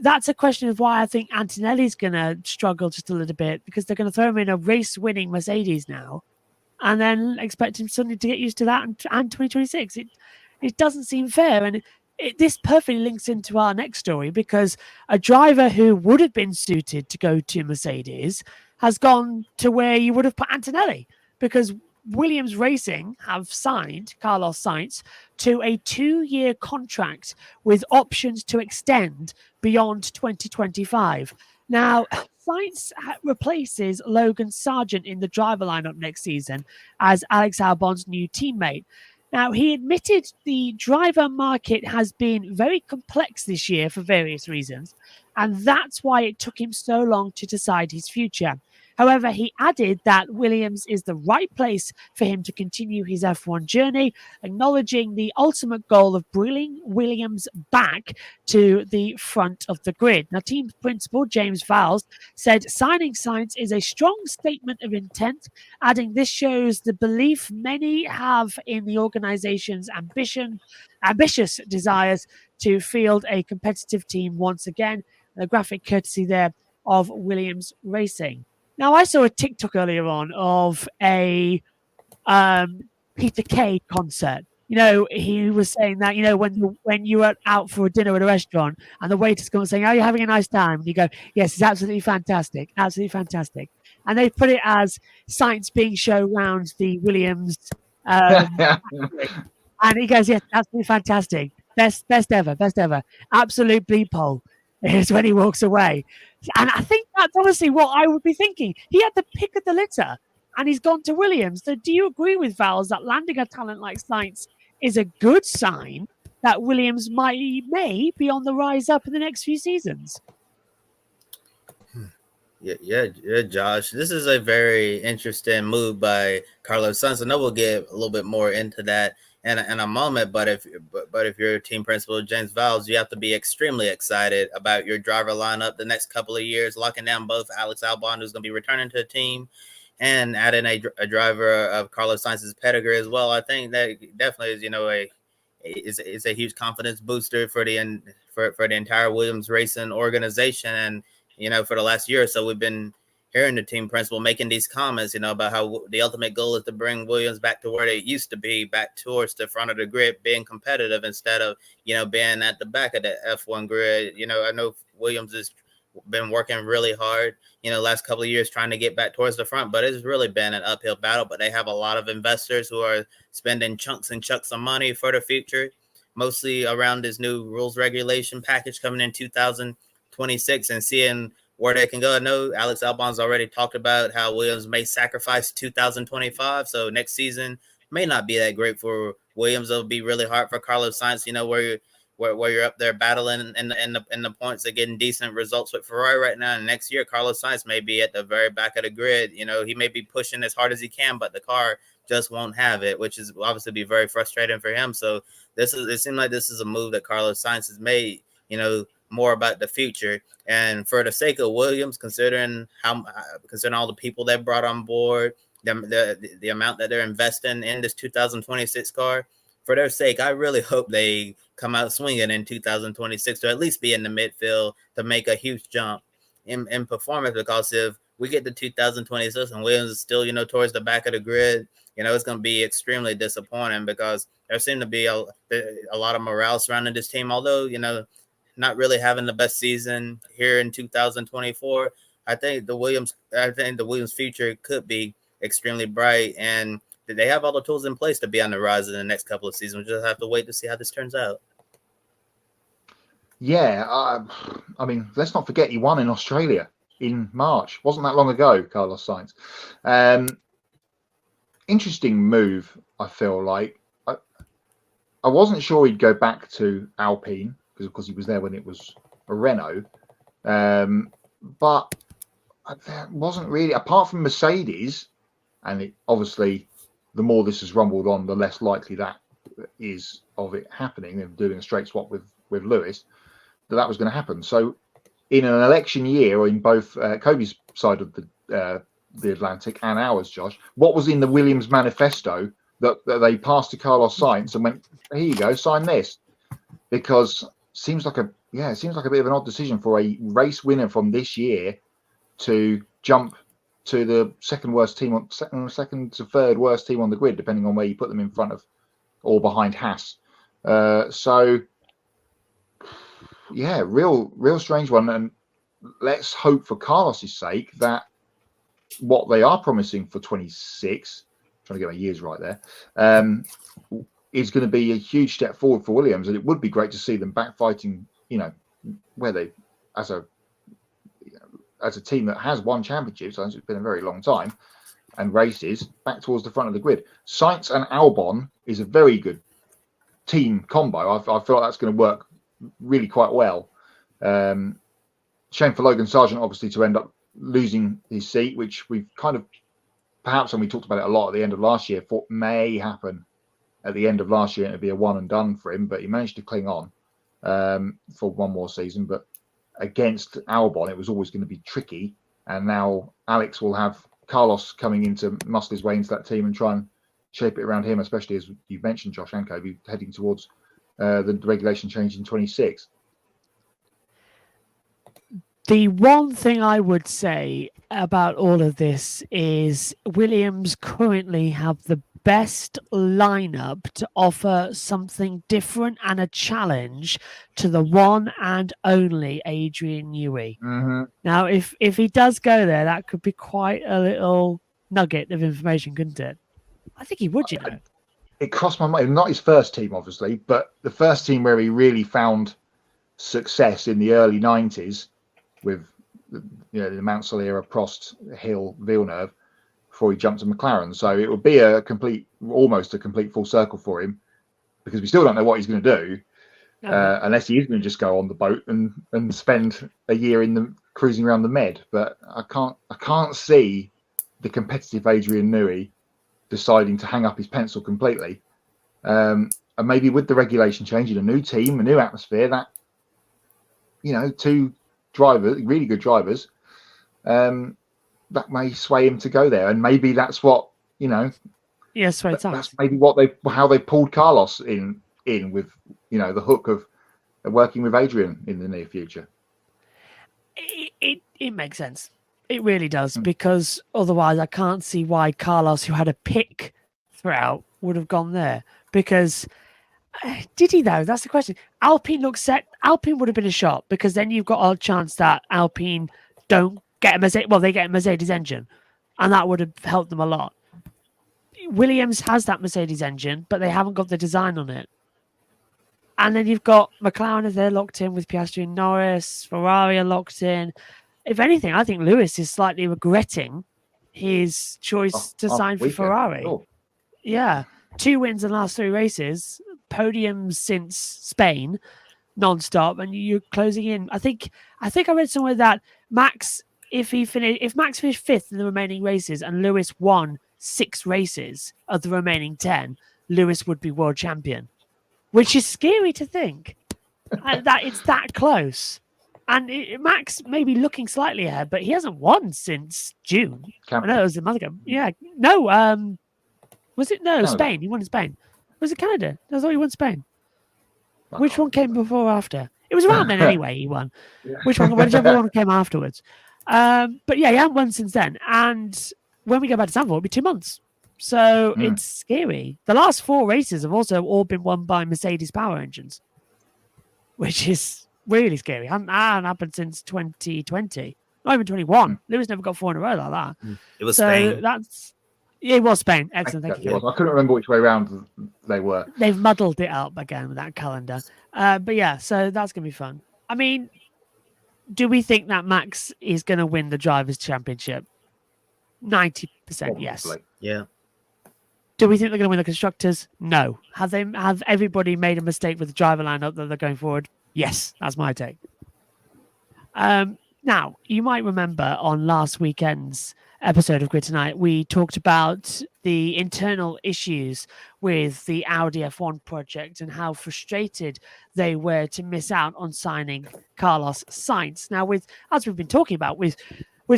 that's a question of why I think Antonelli's going to struggle just a little bit, because they're going to throw him in a race-winning Mercedes now and then expect him suddenly to get used to that and 2026. It doesn't seem fair. And this perfectly links into our next story, because a driver who would have been suited to go to Mercedes has gone to where you would have put Antonelli, because Williams Racing have signed Carlos Sainz to a 2-year contract with options to extend beyond 2025. Now, Sainz replaces Logan Sargeant in the driver lineup next season as Alex Albon's new teammate. Now, he admitted the driver market has been very complex this year for various reasons, and that's why it took him so long to decide his future. However, he added that Williams is the right place for him to continue his F1 journey, acknowledging the ultimate goal of bringing Williams back to the front of the grid. Now, team principal James Vowles said signing Sainz is a strong statement of intent, adding this shows the belief many have in the organization's ambitious desires to field a competitive team once again. A graphic courtesy there of Williams Racing. Now, I saw a TikTok earlier on of a Peter Kay concert. He was saying that, when you were out for a dinner at a restaurant and the waiter's come saying, "Are you having a nice time?" And you go, "Yes, it's absolutely fantastic. Absolutely fantastic." And they put it as Sainz being shown around the Williams. And he goes, "Yes, absolutely fantastic. Best ever, best ever. Absolute bleep hole." Is when he walks away. And I think that's honestly what I would be thinking. He had the pick of the litter and he's gone to Williams. So do you agree with Vowles that landing a talent like Sainz is a good sign that Williams may be on the rise up in the next few seasons? Yeah, Josh. This is a very interesting move by Carlos Sainz. I know we'll get a little bit more into that in a moment, but if you're team principal James Vowles, you have to be extremely excited about your driver lineup the next couple of years, locking down both Alex Albon, who's going to be returning to the team, and adding a driver of Carlos Sainz's pedigree as well. I think that definitely is a huge confidence booster for the entire Williams Racing organization. And for the last year or so, we've been hearing the team principal making these comments, about how the ultimate goal is to bring Williams back to where they used to be, back towards the front of the grid, being competitive instead of, being at the back of the F1 grid. I know Williams has been working really hard, last couple of years trying to get back towards the front, but it's really been an uphill battle. But they have a lot of investors who are spending chunks and chunks of money for the future, mostly around this new rules regulation package coming in 2026 and seeing where they can go. I know Alex Albon's already talked about how Williams may sacrifice 2025, so next season may not be that great for Williams. It'll be really hard for Carlos Sainz, where you're up there battling in the points of getting decent results with Ferrari right now. And next year, Carlos Sainz may be at the very back of the grid. He may be pushing as hard as he can, but the car just won't have it, which is obviously be very frustrating for him. So it seems like this is a move that Carlos Sainz has made, more about the future. And for the sake of Williams, considering all the people they brought on board, the amount that they're investing in this 2026 car, for their sake, I really hope they come out swinging in 2026 to at least be in the midfield to make a huge jump in performance. Because if we get to 2026 and Williams is still, towards the back of the grid, it's going to be extremely disappointing, because there seems to be a lot of morale surrounding this team. Although, not really having the best season here in 2024, I think the Williams future could be extremely bright, and they have all the tools in place to be on the rise in the next couple of seasons. We just have to wait to see how this turns out. Yeah, I mean, let's not forget he won in Australia in March. Wasn't that long ago, Carlos Sainz. Interesting move, I feel like. I wasn't sure he'd go back to Alpine, because of course he was there when it was a Renault. But there wasn't really, apart from Mercedes, and obviously the more this has rumbled on, the less likely that is of it happening and doing a straight swap with Lewis, that was going to happen. So in an election year, in both Kobe's side of the Atlantic and ours, Josh, what was in the Williams manifesto that they passed to Carlos Sainz and went, "Here you go, sign this"? Because seems like a it seems like a bit of an odd decision for a race winner from this year to jump to the second to third worst team on the grid, depending on where you put them in front of or behind Haas. So yeah, real strange one. And let's hope for Carlos's sake that what they are promising for 26, trying to get my years right there, is going to be a huge step forward for Williams. And it would be great to see them back fighting, where they, as a team that has won championships, I think it's been a very long time, and races back towards the front of the grid. Sainz and Albon is a very good team combo. I feel like that's going to work really quite well. Shame for Logan Sargeant, obviously, to end up losing his seat, which we've kind of, perhaps, and we talked about it a lot at the end of last year, thought may happen at the end of last year and it'd be a one and done for him, but he managed to cling on for one more season. But against Albon, it was always going to be tricky. And now Alex will have Carlos coming in to muscle his way into that team and try and shape it around him, especially as you mentioned, Josh and Kobe, heading towards the regulation change in 26. The one thing I would say about all of this is Williams currently have the best lineup to offer something different and a challenge to the one and only Adrian Newey. Mm-hmm. Now, if he does go there, that could be quite a little nugget of information, couldn't it? I think he would, It crossed my mind. Not his first team, obviously, but the first team where he really found success in the early 90s with the Mount Solera, Prost, Hill, Villeneuve, before he jumped to McLaren. So it would be almost a complete full circle for him, because we still don't know what he's going to do, unless he is going to just go on the boat and spend a year cruising around the Med. But I can't see the competitive Adrian Newey deciding to hang up his pencil completely. And maybe with the regulation change in a new team, a new atmosphere, that two drivers, really good drivers, that may sway him to go there. And maybe that's what that's maybe how they pulled Carlos in with the hook of working with Adrian in the near future. It makes sense. It really does, because otherwise I can't see why Carlos, who had a pick throughout, would have gone there. Because did he though? That's the question. Alpine looks set. Alpine would have been a shot, because then you've got a chance that Alpine don't get a Mercedes. Well, they get a Mercedes engine, and that would have helped them a lot. Williams has that Mercedes engine, but they haven't got the design on it. And then you've got McLaren, if they're locked in with Piastri and Norris. Ferrari are locked in. If anything, I think Lewis is slightly regretting his choice to sign for Ferrari. Sure. Yeah. 2 wins in the last 3 races, podiums since Spain, non-stop, and you're closing in. I think I read somewhere that Max, if Max finished 5th in the remaining races and Lewis won 6 races of the remaining 10, Lewis would be world champion, which is scary to think that it's that close. And Max may be looking slightly ahead, but he hasn't won since June. I know it was a month ago. Yeah. No, was it? No, Canada. Spain. He won in Spain. Was it Canada? I thought he won Spain. Which one came before or after? It was around then anyway, he won. Yeah. Whichever one came afterwards. But yeah, he hasn't won since then. And when we go back to Zandvoort, it'll be 2 months. So it's scary. The last 4 races have also all been won by Mercedes power engines, which is really scary. Hasn't happened since 2020. Not even 21. Lewis never got 4 in a row like that. It was Spain. It was Spain. Excellent. Thank you. I couldn't remember which way around they were. They've muddled it up again with that calendar. But yeah, so that's going to be fun. I mean, do we think that Max is going to win the Drivers' Championship? 90% yes. Yeah. Do we think they're going to win the Constructors? No. Have everybody made a mistake with the driver lineup that they're going forward? Yes, that's my take. Now, you might remember on last weekend's episode of Grid Tonight, we talked about the internal issues with the Audi F1 project and how frustrated they were to miss out on signing Carlos Sainz. Now, as we've been talking about, with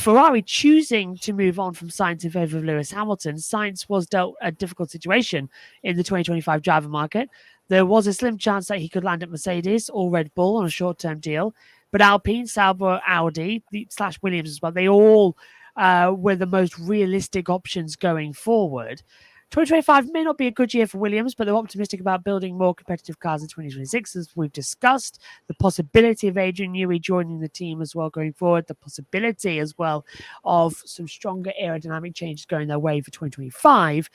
Ferrari choosing to move on from Sainz in favour of Lewis Hamilton, Sainz was dealt a difficult situation in the 2025 driver market. There was a slim chance that he could land at Mercedes or Red Bull on a short-term deal, but Alpine, Sauber, Audi / Williams as well, they all were the most realistic options going forward. 2025 may not be a good year for Williams, but they're optimistic about building more competitive cars in 2026, as we've discussed. The possibility of Adrian Newey joining the team as well going forward, the possibility as well of some stronger aerodynamic changes going their way for 2025.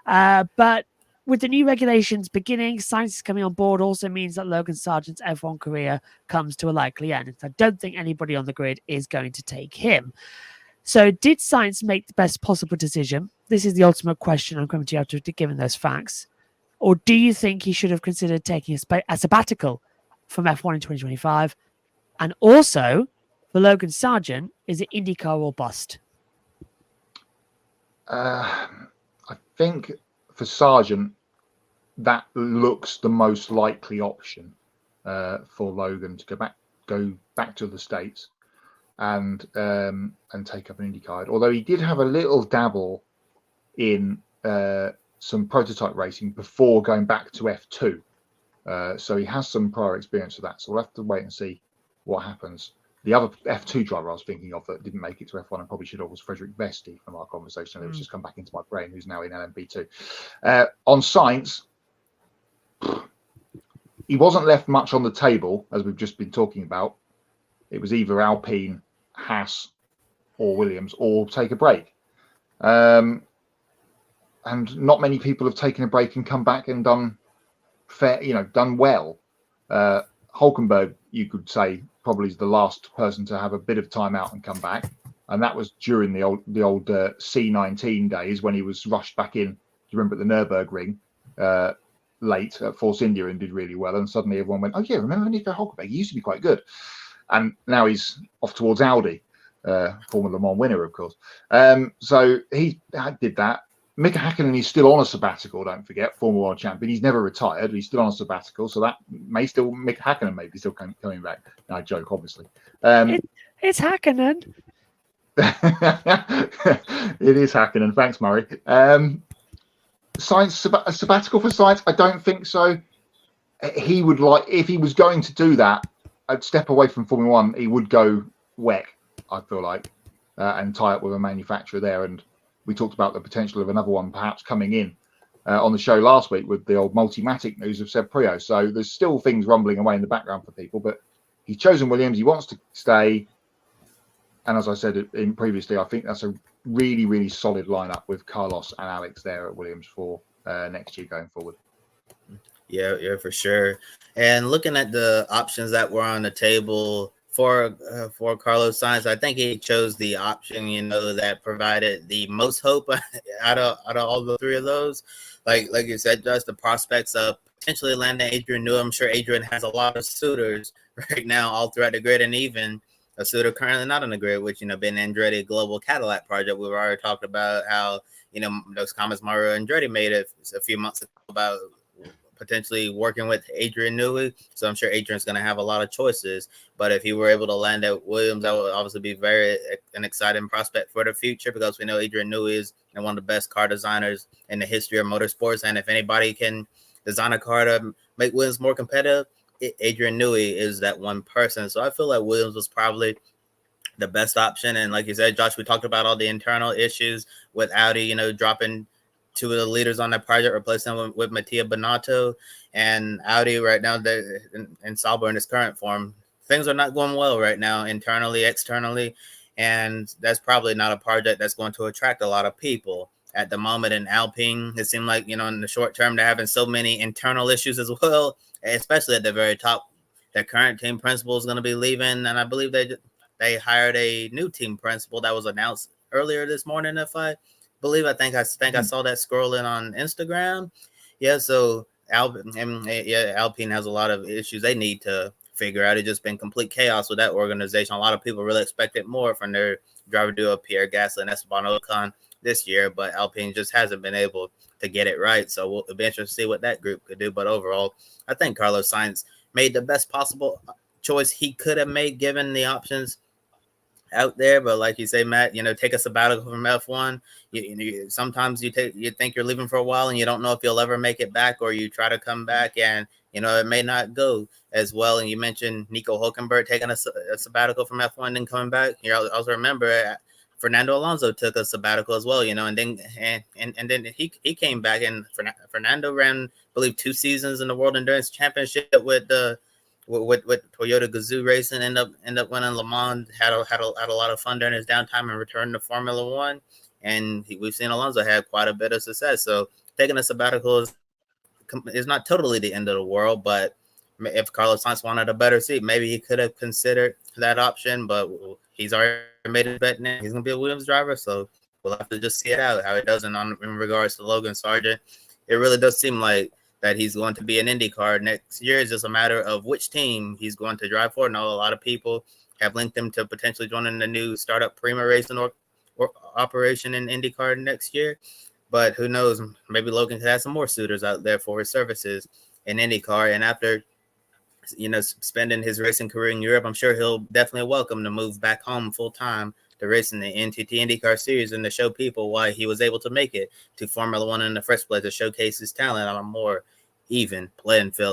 But with the new regulations beginning, Sainz is coming on board also means that Logan Sargeant's F1 career comes to a likely end. I don't think anybody on the grid is going to take him. So did Sainz make the best possible decision? This is the ultimate question I'm coming to you after given those facts. Or do you think he should have considered taking a sabbatical from F1 in 2025? And also, for Logan Sargeant, is it IndyCar or bust? I think for Sargeant, that looks the most likely option for Logan to go back to the States and take up an IndyCar. Although he did have a little dabble in some prototype racing before going back to F2. So he has some prior experience of that. So we'll have to wait and see what happens. The other F2 driver I was thinking of that didn't make it to F1 and probably should have was Frederick Vesti from our conversation. It was just come back into my brain, who's now in LMP2. On Sainz, he wasn't left much on the table, as we've just been talking about. It was either Alpine, Haas, or Williams, or take a break. And not many people have taken a break and come back and done well. Hulkenberg, you could say, probably is the last person to have a bit of time out and come back, and that was during the old C19 days when he was rushed back in. Do you remember at the Nürburgring late at Force India and did really well, and suddenly everyone went, "Oh yeah, remember Nico Hulkenberg? He used to be quite good," and now he's off towards Audi, Formula Le Mans winner, of course. So he did that. Mika Hakkinen is still on a sabbatical, don't forget, former world champion. He's never retired. He's still on a sabbatical, so that may still, Mika Hakkinen may be still coming back. No, I joke, obviously. It's Hakkinen. It is Hakkinen. Thanks, Murray. Sainz, a sabbatical for Sainz? I don't think so. He would like, if he was going to do that, I'd step away from Formula One. He would go WEC, I feel like, and tie up with a manufacturer there. And we talked about the potential of another one perhaps coming in on the show last week with the old Multimatic news of Seb Priaulx. So there's still things rumbling away in the background for people, but he's chosen Williams. He wants to stay. And as I said previously, I think that's a really, really solid lineup with Carlos and Alex there at Williams for next year going forward. Yeah, for sure. And looking at the options that were on the table for Carlos Sainz, I think he chose the option, that provided the most hope out of all the three of those. Like you said, just the prospects of potentially landing Adrian Newey. I'm sure Adrian has a lot of suitors right now all throughout the grid, and even a suitor currently not on the grid, which, Ben Andretti Global Cadillac project. We've already talked about how, those comments Mario Andretti made a few months ago about potentially working with Adrian Newey. So I'm sure Adrian's going to have a lot of choices. But if he were able to land at Williams, that would obviously be an exciting prospect for the future, because we know Adrian Newey is one of the best car designers in the history of motorsports. And if anybody can design a car to make Williams more competitive, Adrian Newey is that one person. So I feel like Williams was probably the best option. And like you said, Josh, we talked about all the internal issues with Audi, dropping two of the leaders on that project, replacing them with Mattia Binotto. And Audi right now, in Sauber in his current form, things are not going well right now, internally, externally. And that's probably not a project that's going to attract a lot of people at the moment. In Alpine, it seemed like, in the short term, they're having so many internal issues as well, especially at the very top. Their current team principal is going to be leaving. And I believe they hired a new team principal that was announced earlier this morning, if I believe. I think I saw that scrolling on Instagram. Yeah, so Alpine has a lot of issues they need to figure out. It's just been complete chaos with that organization. A lot of people really expected more from their driver duo Pierre Gasly and Esteban Ocon this year, but Alpine just hasn't been able to get it right. So it'll be interesting to see what that group could do. But overall, I think Carlos Sainz made the best possible choice he could have made given the options. out there. But like you say, Matt, take a sabbatical from F1. Sometimes you think you're leaving for a while and you don't know if you'll ever make it back, or you try to come back and it may not go as well. And you mentioned Nico Hülkenberg taking a sabbatical from F1 and coming back. Also remember Fernando Alonso took a sabbatical as well, and then he came back, and Fernando ran, I believe, 2 seasons in the World Endurance Championship with Toyota Gazoo Racing, end up winning Le Mans, had a lot of fun during his downtime and returned to Formula One. And we've seen Alonso had quite a bit of success. So taking a sabbatical is not totally the end of the world, but if Carlos Sainz wanted a better seat, maybe he could have considered that option, but he's already made his bet now. He's going to be a Williams driver, so we'll have to just see it out, how it does. And in regards to Logan Sargeant, it really does seem like that he's going to be an IndyCar next year. It's just a matter of which team he's going to drive for. I know a lot of people have linked him to potentially joining the new startup Prima Racing or operation in IndyCar next year. But who knows? Maybe Logan could have some more suitors out there for his services in IndyCar. And after, spending his racing career in Europe, I'm sure he'll definitely welcome to move back home full time to race in the NTT IndyCar Series and to show people why he was able to make it to Formula One in the first place, to showcase his talent on a more even playing field.